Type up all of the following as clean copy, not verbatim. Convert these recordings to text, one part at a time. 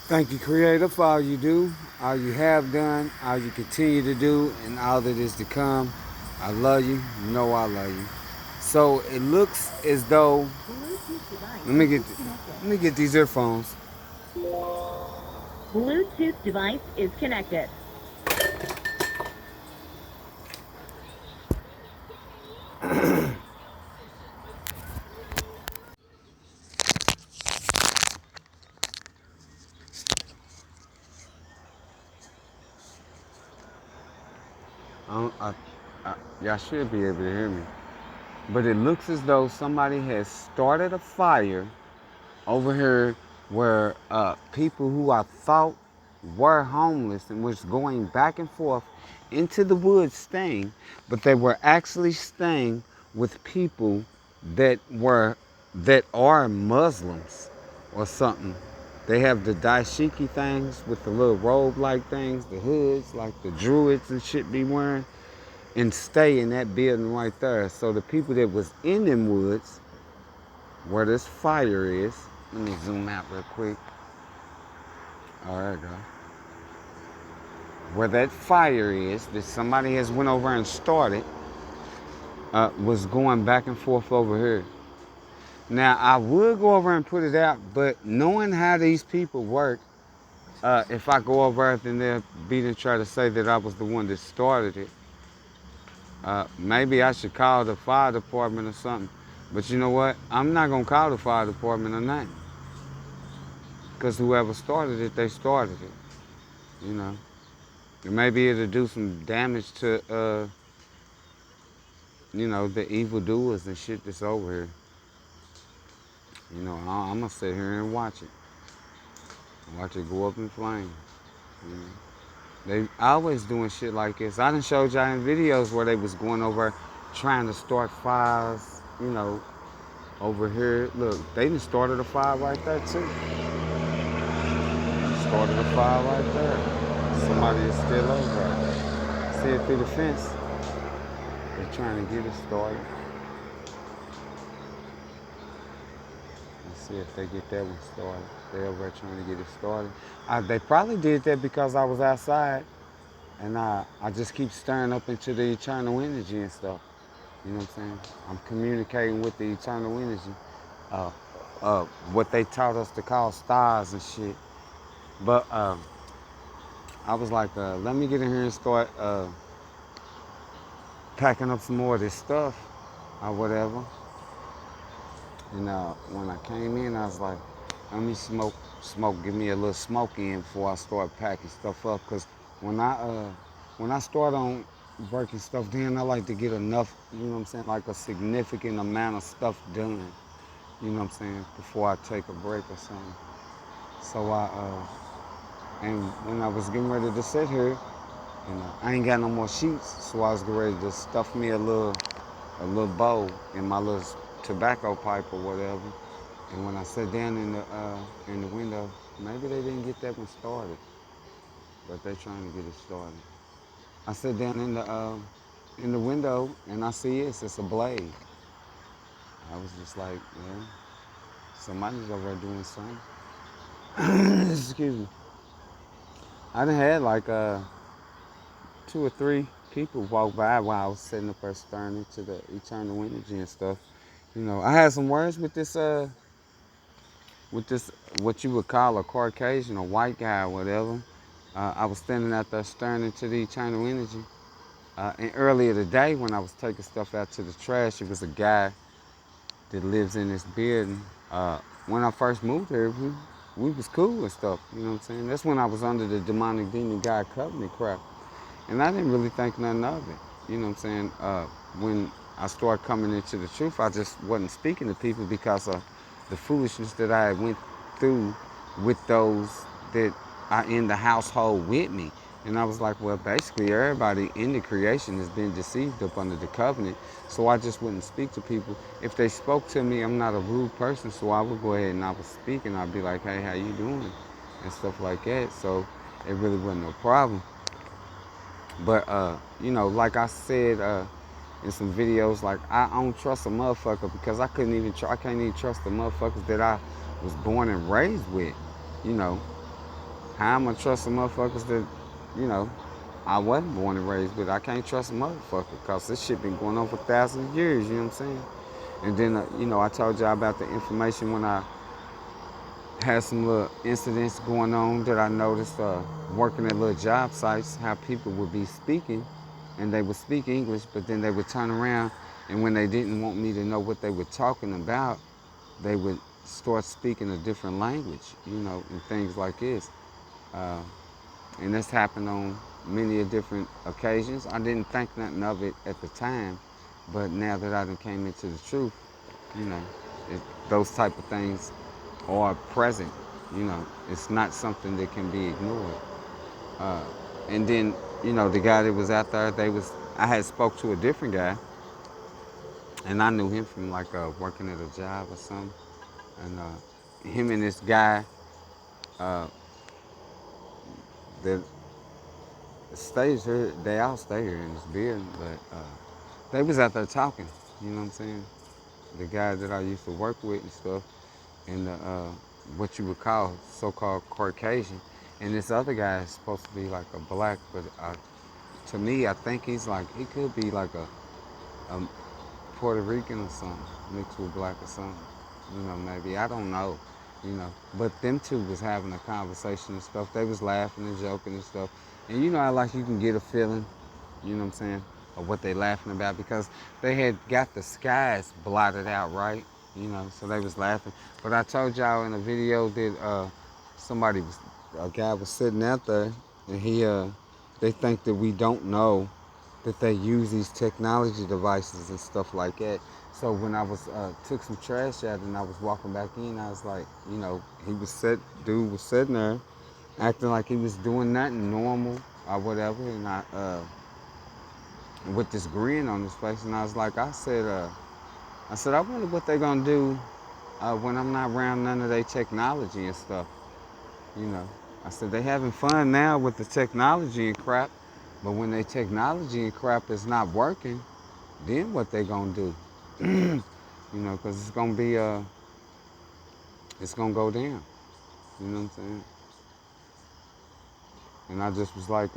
Thank you, Creator, for all you do, all you have done, all you continue to do, and all that is to come. I love you. You know I love you. So it looks as though let me get let me get these earphones. Bluetooth device is connected. I, I, y'all should be able to hear me. But it looks as though somebody has started a fire over here where people who I thought were homeless and was going back and forth into the woods staying, but they were actually staying with people that were that are Muslims or something. They have the dashiki things with the little robe like things, the hoods like the druids and shit be wearing, and stay in that building right there. So the people that was in them woods where this fire is, let me zoom out real quick. All right, go. Where that fire is that somebody has went over and started was going back and forth over here. Now I would go over and put it out, but knowing how these people work, if I go over it, then they'll beat and try to say that I was the one that started it. Maybe I should call the fire department or something. But you know what? I'm not gonna call the fire department or nothing, because whoever started it, they started it. You know. Maybe it'll do some damage to, the evildoers and shit that's over here. I'm gonna sit here and watch it. Watch it go up in flames. You know? They always doing shit like this. I done showed y'all in videos where they was going over trying to start fires, over here. Look, they done started a fire right there too. Started a fire right there. Somebody is still over there. See it through the fence. They're trying to get it started. Let's see if they get that one started. They over there trying to get it started. They probably did that because I was outside and I just keep stirring up into the eternal energy and stuff. You know what I'm saying? I'm communicating with the eternal energy. Uh, what they taught us to call stars and shit. But I was like, let me get in here and start packing up some more of this stuff or whatever. And when I came in, I was like, let me give me a little smoke in before I start packing stuff up. Cause when I start on working stuff, then I like to get enough, you know what I'm saying, like a significant amount of stuff done, you know what I'm saying, before I take a break or something. So and when I was getting ready to sit here, and I ain't got no more sheets, so I was getting ready to stuff me a little bowl in my little tobacco pipe or whatever. And when I sat down in the window, maybe they didn't get that one started, but they trying to get it started. I sat down in the window and I see it's a blade. I was just like, yeah, somebody's over there doing something. Excuse me. I done had like two or three people walk by while I was sitting up there staring into the eternal energy and stuff. I had some words with this what you would call a Caucasian, a white guy, or whatever. I was standing out there staring into the eternal energy. And earlier today, when I was taking stuff out to the trash, it was a guy that lives in this building. When I first moved here, we was cool and stuff. You know what I'm saying? That's when I was under the demonic demon God covenant crap, and I didn't really think nothing of it. You know what I'm saying? When I started coming into the truth, I just wasn't speaking to people because of the foolishness that I went through with those that are in the household with me. And I was like, well, basically everybody in the creation has been deceived up under the covenant. So I just wouldn't speak to people. If they spoke to me, I'm not a rude person, so I would go ahead and I would speak and I'd be like, hey, how you doing? And stuff like that. So it really wasn't no problem. But like I said in some videos, like I don't trust a motherfucker because I can't even trust the motherfuckers that I was born and raised with, you know. How am I trust the motherfuckers that, you know, I wasn't born and raised with? I can't trust a motherfucker because this shit been going on for thousands of years, you know what I'm saying? And then, I told y'all about the information when I had some little incidents going on that I noticed working at little job sites, how people would be speaking and they would speak English, but then they would turn around and when they didn't want me to know what they were talking about, they would start speaking a different language, and things like this. Uh, and this happened on many different occasions. I didn't think nothing of it at the time, but now that I done came into the truth, you know, those type of things are present. It's not something that can be ignored. Uh, and then, the guy that was out there, I had spoke to a different guy, and I knew him from like working at a job or something. And him and this guy uh, that stays here, they all stay here in this building, but they was out there talking. You know what I'm saying? The guy that I used to work with and stuff, and what you would call so-called Caucasian, and this other guy is supposed to be like a black, but to me, I think he could be like a Puerto Rican or something, mixed with black or something. Maybe, I don't know, But them two was having a conversation and stuff. They was laughing and joking and stuff. And how like you can get a feeling, you know what I'm saying, of what they laughing about because they had got the skies blotted out, right? So they was laughing. But I told y'all in a video that a guy was sitting out there and they think that we don't know that they use these technology devices and stuff like that. So when I was took some trash out and I was walking back in, I was like, dude was sitting there acting like he was doing nothing normal or whatever, and with this grin on his face, and I said, I wonder what they're gonna do when I'm not around none of their technology and stuff. You know, I said they having fun now with the technology and crap, but when their technology and crap is not working, then what they gonna do? Because it's gonna be it's gonna go down. You know what I'm saying? And I just was like,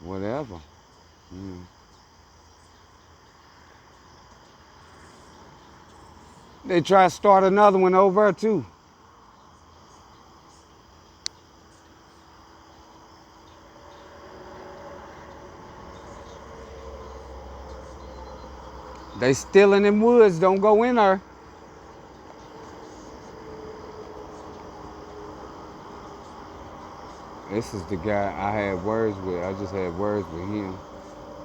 whatever. They try to start another one over too. They still in them woods. Don't go in there. This is the guy I had words with. I just had words with him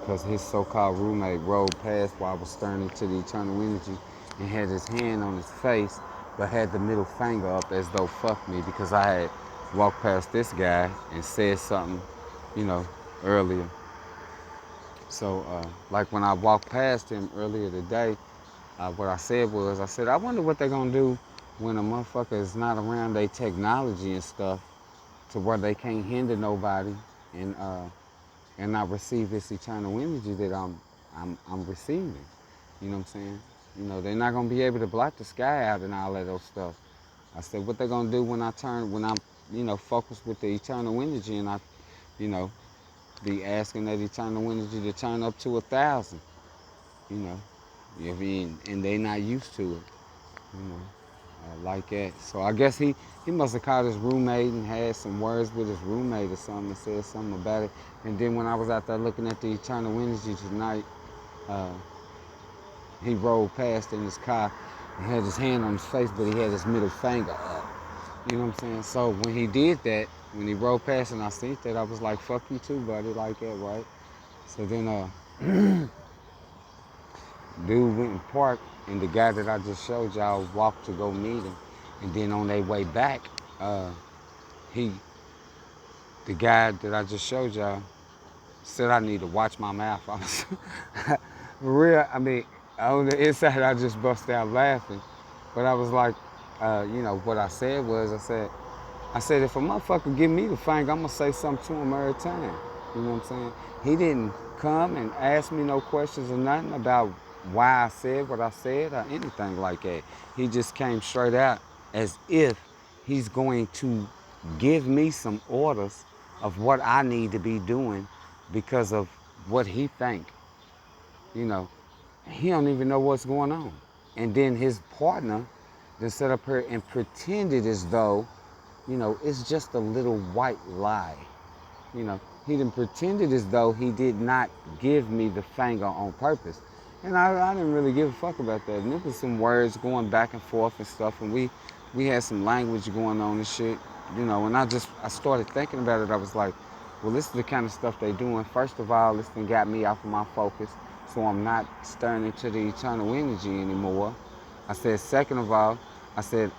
because his so-called roommate rode past while I was staring into the eternal energy and had his hand on his face, but had the middle finger up as though fuck me because I had walked past this guy and said something, earlier. So, like when I walked past him earlier today, what I said was, I wonder what they're gonna do when a motherfucker is not around their technology and stuff to where they can't hinder nobody and not receive this eternal energy that I'm receiving. You know what I'm saying? They're not gonna be able to block the sky out and all that old stuff. I said, what they gonna do when I'm focused with the eternal energy and I, be asking that eternal energy to turn up to 1,000, you know, and they not used to it, like that. So I guess he must have called his roommate and had some words with his roommate or something and said something about it. And then when I was out there looking at the eternal energy tonight, he rolled past in his car and had his hand on his face, but he had his middle finger up. You know what I'm saying? So when he did that, when he rolled past and I seen that, I was like, fuck you too, buddy, like that, right? So then dude went and parked, and the guy that I just showed y'all walked to go meet him. And then on their way back, the guy that I just showed y'all said I need to watch my mouth. I was, for real, on the inside I just busted out laughing. But I was like, what I said was, I said, if a motherfucker give me the finger, I'm gonna say something to him every time. You know what I'm saying? He didn't come and ask me no questions or nothing about why I said what I said or anything like that. He just came straight out as if he's going to give me some orders of what I need to be doing because of what he think. You know, he don't even know what's going on. And then his partner just sat up here and pretended as though, it's just a little white lie. He done pretended as though he did not give me the finger on purpose. And I didn't really give a fuck about that. And there was some words going back and forth and stuff, and we had some language going on and shit, and I started thinking about it. I was like, well, this is the kind of stuff they doing. First of all, this thing got me off of my focus, so I'm not staring into the eternal energy anymore. I said, second of all, I said,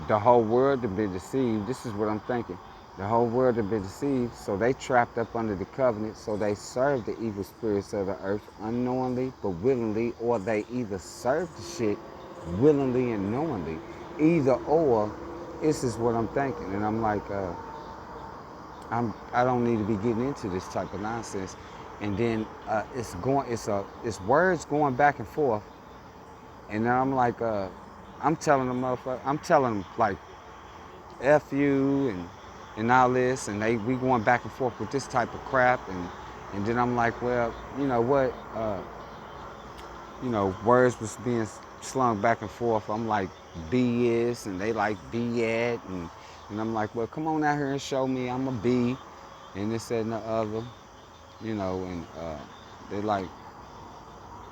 the whole world had been deceived. This is what I'm thinking. The whole world had been deceived, so they trapped up under the covenant, so they served the evil spirits of the earth unknowingly but willingly, or they either served the shit willingly and knowingly. Either or, this is what I'm thinking. And I'm like, I don't need to be getting into this type of nonsense. And then it's words going back and forth. And then I'm like, I'm telling them like, F you and all this, and we going back and forth with this type of crap, and then I'm like, well, you know what, words was being slung back and forth. I'm like, B is, and they like be at, and I'm like, well, come on out here and show me I'm a B, and this, that, and the other, and they like,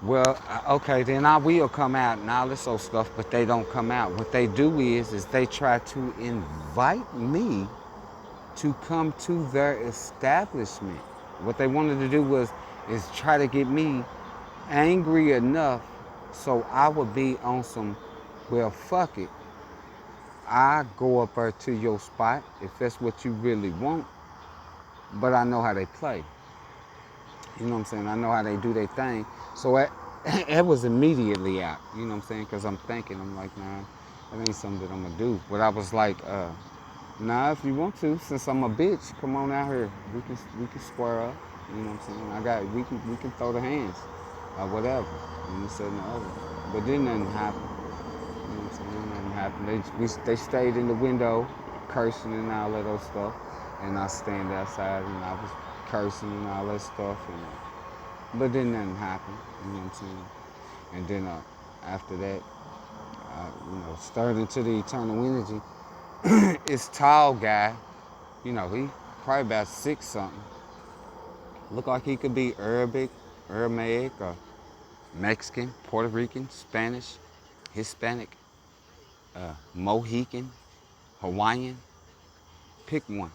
well, okay, then I will come out and all this old stuff, but they don't come out. What they do is they try to invite me to come to their establishment. What they wanted to do is try to get me angry enough so I would be on some, well, fuck it. I go up there to your spot if that's what you really want, but I know how they play. You know what I'm saying? I know how they do their thing. So it was immediately out. You know what I'm saying? Because I'm thinking, I'm like, nah, that ain't something that I'm going to do. But I was like, nah, if you want to, since I'm a bitch, come on out here. We can square up. You know what I'm saying? We can throw the hands or whatever. And this and the other. But then nothing happened. You know what I'm saying? Nothing happened. They stayed in the window, cursing and all that other stuff. And I stand outside and I was cursing and all that stuff. But then nothing happened. You know what I'm saying? And then after that, started into the eternal energy. This tall guy, he probably about 6 something. Looked like he could be Arabic, Aramaic, or Mexican, Puerto Rican, Spanish, Hispanic, Mohican, Hawaiian. Pick one.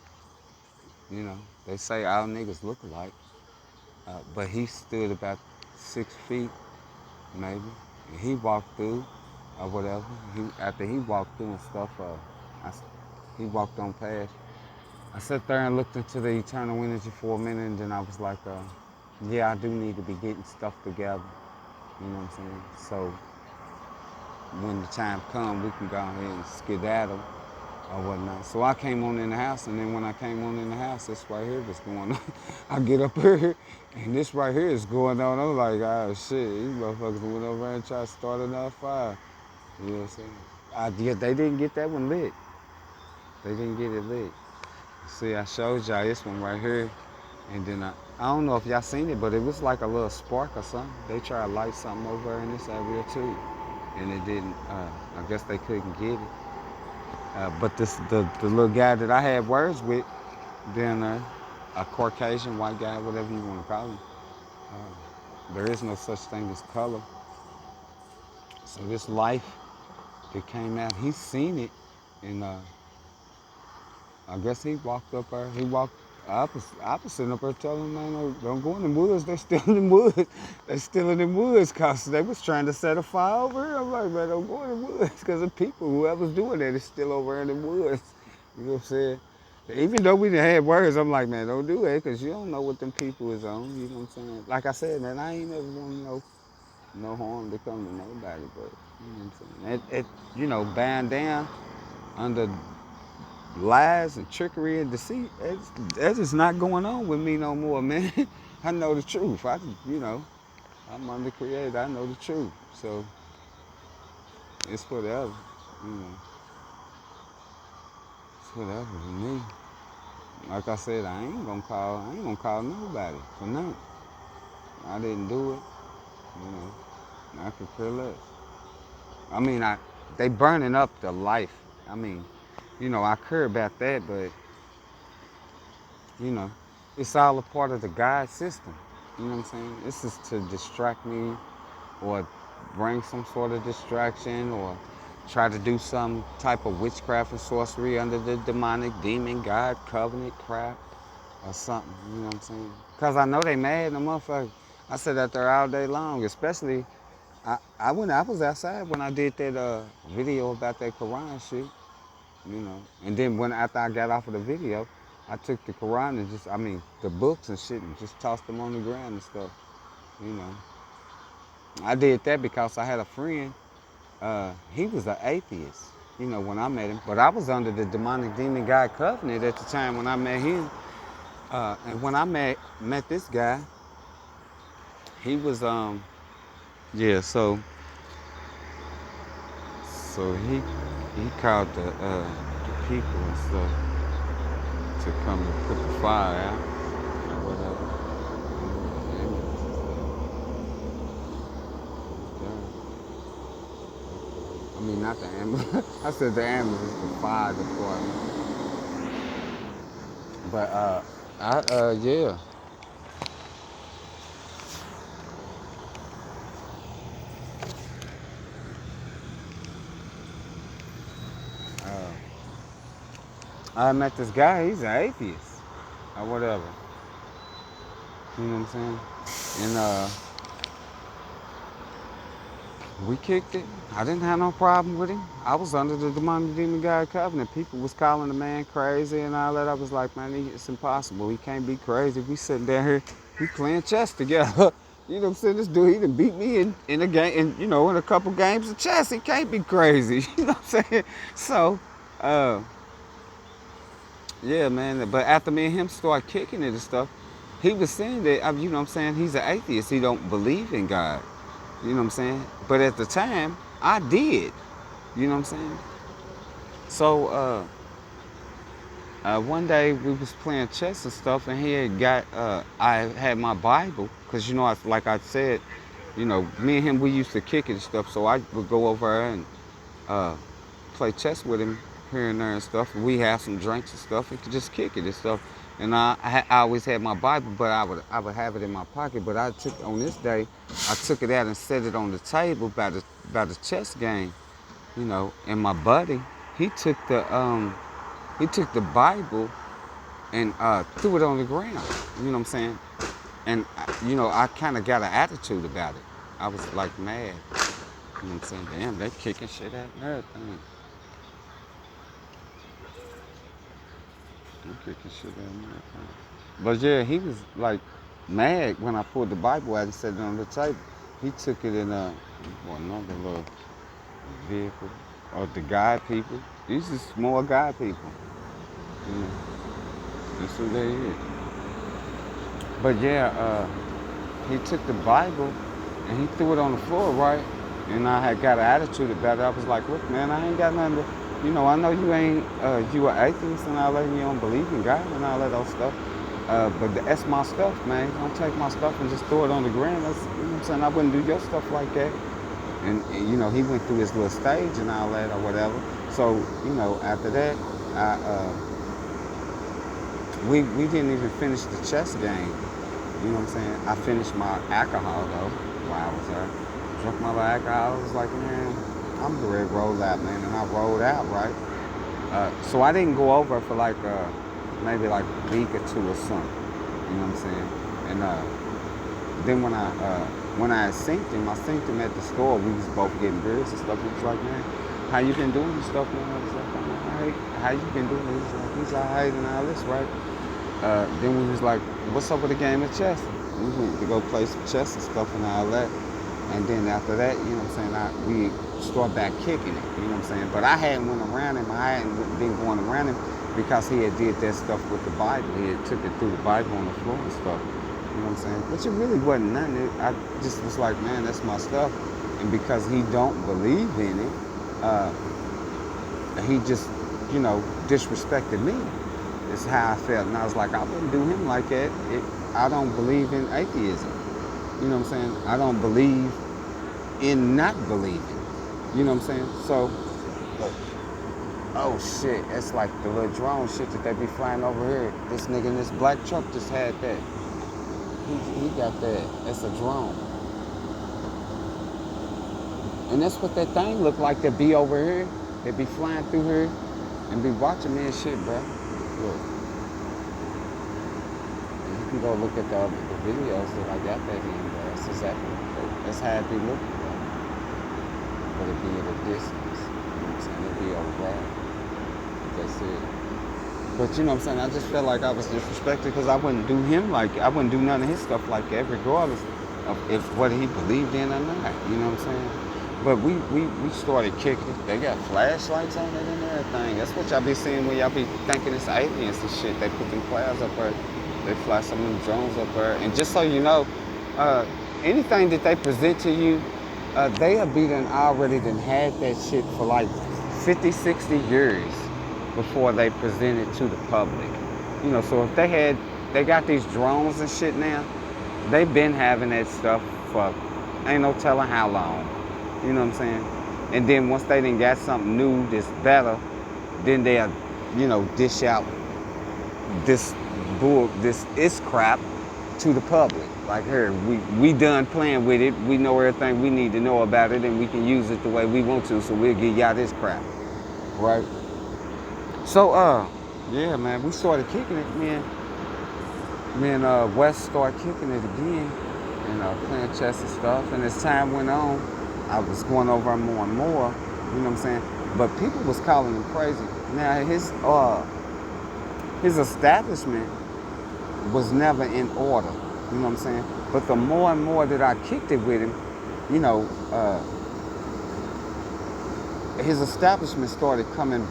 They say all niggas look alike. But he stood about 6 feet, maybe. And he walked through, or whatever. After he walked through and stuff, he walked on past. I sat there and looked into the eternal energy for a minute, and then I was like, yeah, I do need to be getting stuff together. You know what I'm saying? So when the time comes, we can go ahead and skedaddle or whatnot. So I came on in the house, and then when I came on in the house, this right here was going on. I get up here, and this right here is going on. I'm like, oh shit, these motherfuckers went over there and tried to start another fire. You know what I'm saying? They didn't get that one lit. They didn't get it lit. See, I showed y'all this one right here, and then I don't know if y'all seen it, but it was like a little spark or something. They tried to light something over in this area too, and it didn't. I guess they couldn't get it. But the little guy that I had words with, then a Caucasian white guy, whatever you want to call him. There is no such thing as color. So this life that came out, he's seen it, and I guess he walked up there. I was sitting up there telling him, man, don't go in the woods. They're still in the woods. They're still in the woods because they was trying to set a fire over here. I'm like, man, don't go in the woods because the people, whoever's doing that is still over in the woods. You know what I'm saying? Even though we didn't have words, I'm like, man, don't do that because you don't know what them people is on. You know what I'm saying? Like I said, man, I ain't never want no harm to come to nobody, but you know what I'm saying? Bowing down under lies and trickery and deceit, that's just not going on with me no more, man. I know the truth. I'm under created. I know the truth. So it's whatever, whatever to me. Like I said, I ain't gonna call nobody for nothing. I didn't do it, you know. I could care less. I mean, they burning up the life. I mean, you know, I care about that, but you know, it's all a part of the God system. You know what I'm saying? This is to distract me or bring some sort of distraction or try to do some type of witchcraft and sorcery under the demonic demon God covenant crap or something. You know what I'm saying? Because I know they mad in the motherfucker. I sit out there all day long, especially I was outside when I did that video about that Quran shit, you know. And then after I got off of the video, I took the Quran and the books and shit and just tossed them on the ground and stuff, you know. I did that because I had a friend, he was an atheist, you know, when I met him. But I was under the demonic demon God covenant at the time when I met him. And when I met this guy, he was, yeah, so he called the people and stuff to come and put the fire out or whatever. I mean, not the ambulance. I said the ambulance, the fire department. But yeah. I met this guy. He's an atheist or whatever. You know what I'm saying? And we kicked it. I didn't have no problem with him. I was under the demonic demon God covenant. People was calling the man crazy and all that. I was like, man, it's impossible. He can't be crazy. We sitting down here, we playing chess together. You know what I'm saying? This dude, he done beat me in a game, in a couple games of chess. He can't be crazy. You know what I'm saying? So, yeah, man. But after me and him started kicking it and stuff, he was saying that, you know what I'm saying, he's an atheist. He don't believe in God. You know what I'm saying? But at the time, I did. You know what I'm saying? So one day we was playing chess and stuff, and he had I had my Bible, because, you know, like I said, you know, me and him, we used to kick it and stuff, so I would go over there and play chess with him here and there and stuff. And we have some drinks and stuff, and could just kick it and stuff. And I always had my Bible, but I would have it in my pocket. But on this day, I took it out and set it on the table by the chess game, you know. And my buddy, he took the Bible and threw it on the ground. You know what I'm saying? And you know, I kind of got an attitude about it. I was like mad. You know what I'm saying? Damn, they kicking shit out and everything. I'm kicking shit out and everything. But yeah, he was like mad when I pulled the Bible out and set it on the table. He took it in another little vehicle, or the guide people. These are small guide people. You know, that's who they is. But yeah, he took the Bible and he threw it on the floor, right? And I had got an attitude about it. I was like, look, man, I ain't got nothing to, you know, I know you ain't, you an atheist and all that, and you don't believe in God and all that old stuff. But that's my stuff, man. Don't take my stuff and just throw it on the ground. That's, you know what I'm saying? I wouldn't do your stuff like that. And you know, he went through his little stage and all that or whatever. So, you know, after that, we didn't even finish the chess game. You know what I'm saying? I finished my alcohol though while I was there. Drunk my little alcohol. I was like, man, I'm ready to roll out, man. And I rolled out, right? So I didn't go over for like maybe like a week or two or something. You know what I'm saying? And then when I synced him, at the store. We was both getting beers and stuff. He was like, man, how you been doing and stuff, man? I was like, I'm all right. How you been doing? He's all right and all this, right? Then we was like, what's up with the game of chess? We went to go play some chess and stuff and all that. And then after that, you know what I'm saying, we start back kicking it, you know what I'm saying? But I hadn't went around him. I hadn't been going around him because he had did that stuff with the Bible. He had took it through the Bible on the floor and stuff. You know what I'm saying? Which it really wasn't nothing. I just was like, man, that's my stuff. And because he don't believe in it, he disrespected me. It's how I felt. And I was like, I wouldn't do him like that. I don't believe in atheism. You know what I'm saying? I don't believe in not believing. You know what I'm saying? So, oh shit, it's like the little drone shit that they be flying over here. This nigga in this black truck just had that. He got that. It's a drone. And that's what that thing look like that be over here. They be flying through here and be watching me and shit, bro. Look. And you can go look at the videos that I got that in, bro. That's exactly, that's how it be looking, bro. But it be at a distance. You know what I'm saying? It be over there. That's it. But you know what I'm saying? I just felt like I was disrespected because I wouldn't do him like, I wouldn't do none of his stuff like that, regardless of if what he believed in or not. You know what I'm saying? But we started kicking it. They got flashlights on it and everything. That's what y'all be seeing when y'all be thinking it's aliens and shit. They put them clouds up there. They fly some of them drones up there. And just so you know, anything that they present to you, they have already had that shit for like 50, 60 years before they present it to the public. You know, so if they got these drones and shit now, they've been having that stuff for ain't no telling how long. You know what I'm saying? And then once they done got something new that's better, then they'll, dish out this is crap to the public. Like, here, we done playing with it. We know everything we need to know about it, and we can use it the way we want to, so we'll give y'all this crap. Right? So, yeah, man, we started kicking it, man. Me and Wes started kicking it again and playing chess and stuff. And as time went on, I was going over more and more, you know what I'm saying? But people was calling him crazy. Now, his establishment was never in order, you know what I'm saying? But the more and more that I kicked it with him, his establishment started coming,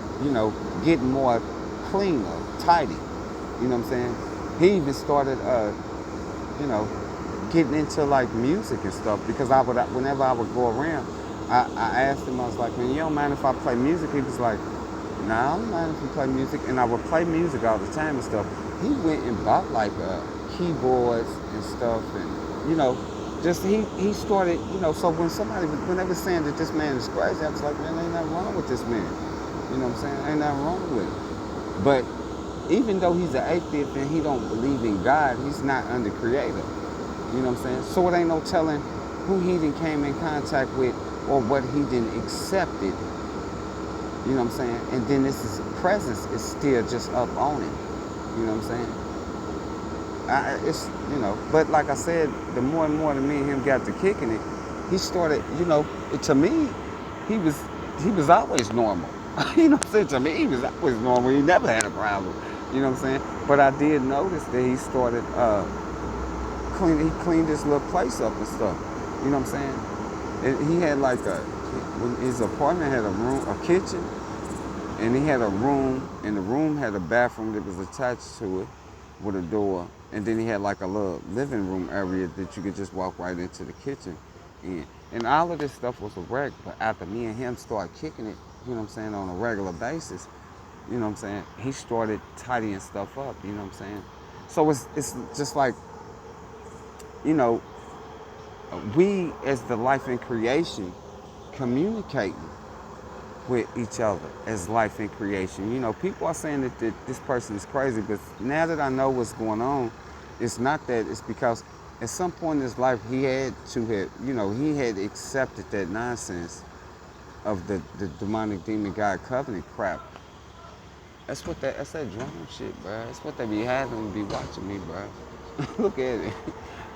getting more cleaner, tidy, you know what I'm saying? He even started, getting into like music and stuff because whenever I would go around, I asked him, I was like, man, you don't mind if I play music? He was like, nah, I don't mind if you play music. And I would play music all the time and stuff. He went and bought like keyboards and stuff and, just he started, so when they were saying that this man is crazy, I was like, man, ain't nothing wrong with this man. You know what I'm saying? Ain't nothing wrong with it. But even though he's an atheist and he don't believe in God, he's not under creator. You know what I'm saying? So it ain't no telling who he done came in contact with or what he done accepted. You know what I'm saying? And then his presence is still just up on him. You know what I'm saying? But like I said, the more and more that me and him got to kicking it, he started, to me, he was always normal. You know what I'm saying? To me, he was always normal. He never had a problem. You know what I'm saying? But I did notice that he started, he cleaned this little place up and stuff. You know what I'm saying? He had like his apartment had a kitchen, and he had a room, and the room had a bathroom that was attached to it with a door, and then he had like a little living room area that you could just walk right into the kitchen in. And all of this stuff was a wreck, but after me and him started kicking it, you know what I'm saying, on a regular basis, you know what I'm saying, he started tidying stuff up, you know what I'm saying? So it's just like, we as the life in creation communicating with each other as life in creation. People are saying that this person is crazy, but now that I know what's going on, it's not that. It's because at some point in his life he had accepted that nonsense of the demonic demon God covenant crap. That's that drone shit, bro. That's what they be having to be watching me, bro. Look at it.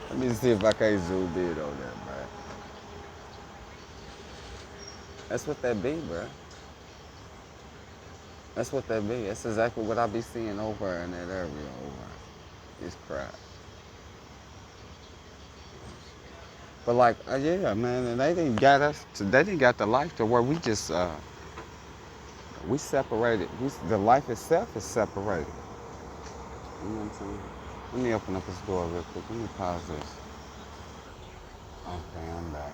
Let me see if I can zoom in on that, bro. That's what that be, bro. That's what that be. That's exactly what I be seeing over in that area over. It's crap. But like, yeah, man, and they didn't got the life to where we just, we separated. The life itself is separated. You know what I'm saying? Let me open up this door real quick. Let me pause this. Okay, I'm back.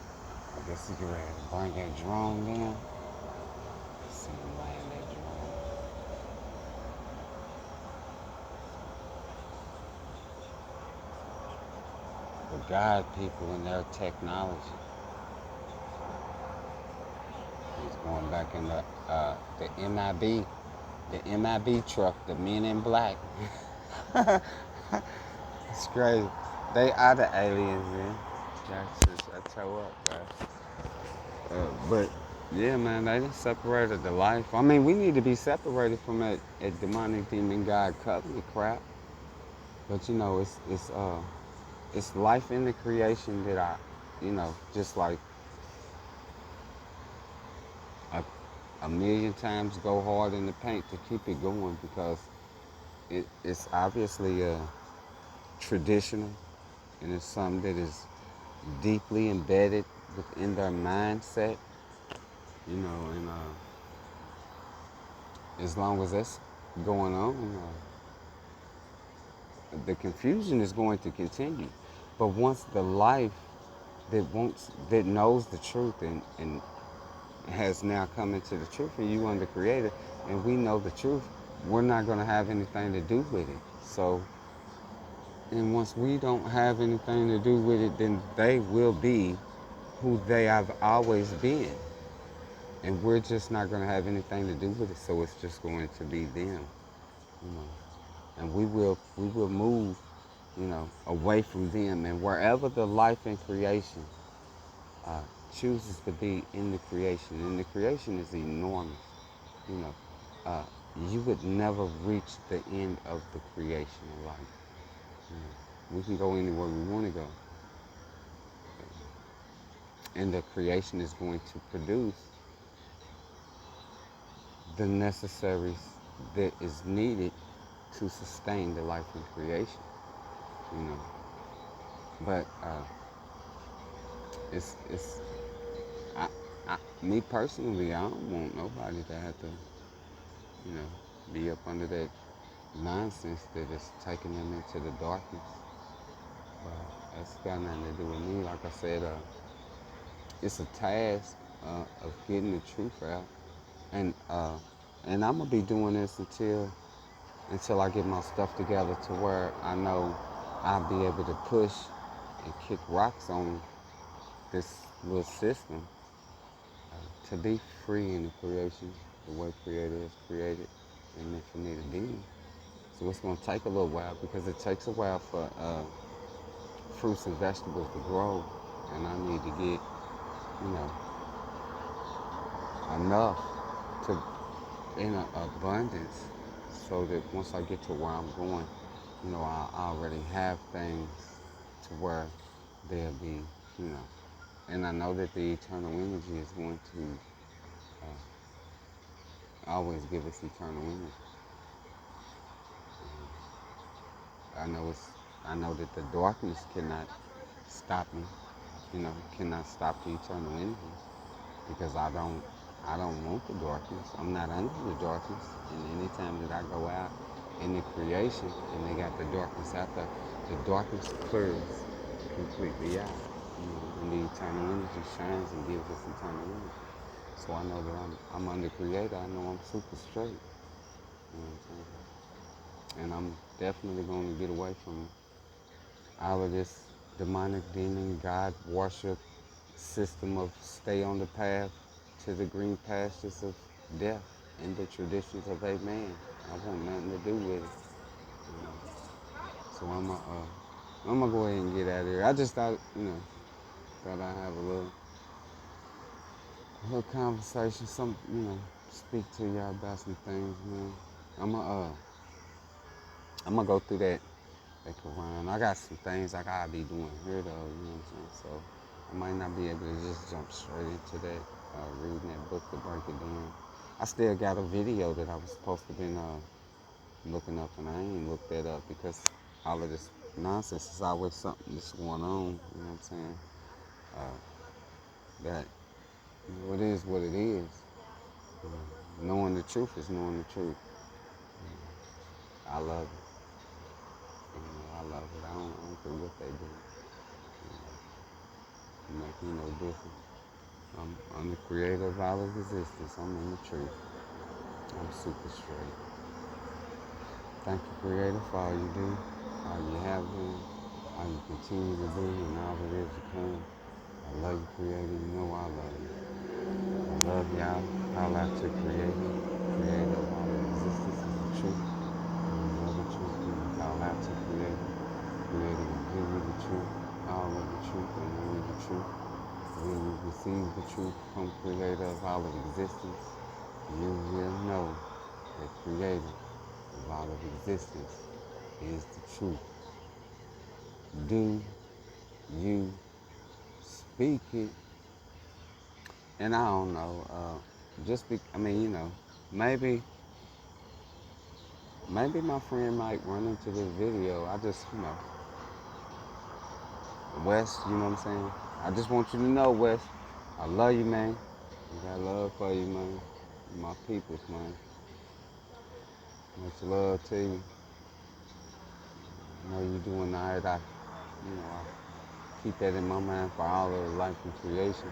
I guess you get ready to bring that drone down. Let's see him land that drone. guide people in their technology. He's going back in the MIB, the MIB truck, the Men in Black. It's crazy. They are the aliens, man. I toe up, bro. But yeah, man, they just separated the life. I mean, we need to be separated from that demonic demon god covenant crap. But you know, it's life in the creation that just like a, a million times go hard in the paint to keep it going because it's obviously traditional and it's something that is deeply embedded within their mindset, and as long as that's going on, the confusion is going to continue. But once the life that knows the truth and has now come into the truth, and you under creator, and we know the truth, we're not going to have anything to do with it. So, and once we don't have anything to do with it, then they will be who they have always been. And we're just not going to have anything to do with it. So it's just going to be them, you know. And we will move, away from them. And wherever the life in creation chooses to be in the creation, and the creation is enormous, you know, uh, you would never reach the end of the creation of life. You know. We can go anywhere we want to go. And the creation is going to produce the necessaries that is needed to sustain the life in creation, you know. But it's I, me personally, I don't want nobody to have to, be up under that nonsense that is taking them into the darkness. That's got nothing to do with me. Like I said, it's a task of getting the truth out, and I'm gonna be doing this until I get my stuff together to where I know I'll be able to push and kick rocks on this little system to be free in the creation, the way Creator has created and meant for me to be. So it's going to take a little while because it takes a while for fruits and vegetables to grow, and I need to get, enough to in abundance so that once I get to where I'm going, I already have things to where they'll be, and I know that the eternal energy is going to always give us eternal energy. I know that the darkness cannot stop me, cannot stop the eternal energy because I don't want the darkness. I'm not under the darkness. And anytime that I go out in the creation and they got the darkness out there, the darkness clears completely out. And the eternal energy shines and gives us eternal energy. So I know that I'm under creator. I know I'm super straight. You know what I'm saying? And I'm definitely going to get away from all of this demonic demon God worship system of stay on the path to the green pastures of death and the traditions of a man. I want nothing to do with it. You know? So I'm gonna go ahead and get out of here. I just thought I'd have a little conversation, speak to y'all about some things, man. I'm gonna go through that Quran. I got some things I gotta be doing here though, you know what I'm saying? So I might not be able to just jump straight into that, reading that book to break it down. I still got a video that I was supposed to be looking up, and I ain't looked that up because all of this nonsense is always something that's going on, you know what I'm saying? That it is what it is. Knowing the truth is knowing the truth. I love it. I love it. I don't care what they do. It makes me no different. I'm the creator of all of existence. I'm in the truth. I'm super straight. Thank you, Creator, for all you do, all you have done. All you continue to do and all that is to come. I love you, Creator. You know I love you. I love y'all. Holla out to Creator. Creator of all existence is the truth. And you know the truth. When you call out to Creator, Creator will give you the truth, all of the truth, and only the truth. When you receive the truth from Creator of all of existence, you will know that Creator of all of existence is the truth. Do you speak it? And I don't know, maybe my friend might run into this video. Wes, you know what I'm saying? I just want you to know, Wes, I love you, man. I got love for you, man. My peoples, man. Much love to you. I know you're doing all right. I keep that in my mind for all of life and creation,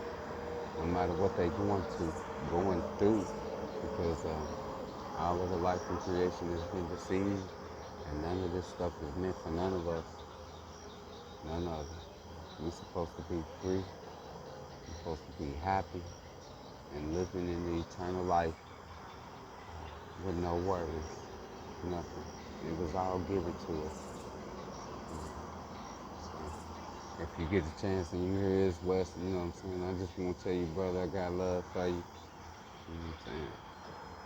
no matter what they going through, because all of the life and creation has been deceived, and none of this stuff is meant for none of us. None of us. We're supposed to be free. We're supposed to be happy and living in the eternal life with no worries, nothing. It was all given to us. So if you get a chance and you hear this, West, you know what I'm saying? I just want to tell you, brother, I got love for you. You know what I'm saying?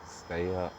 Stay up.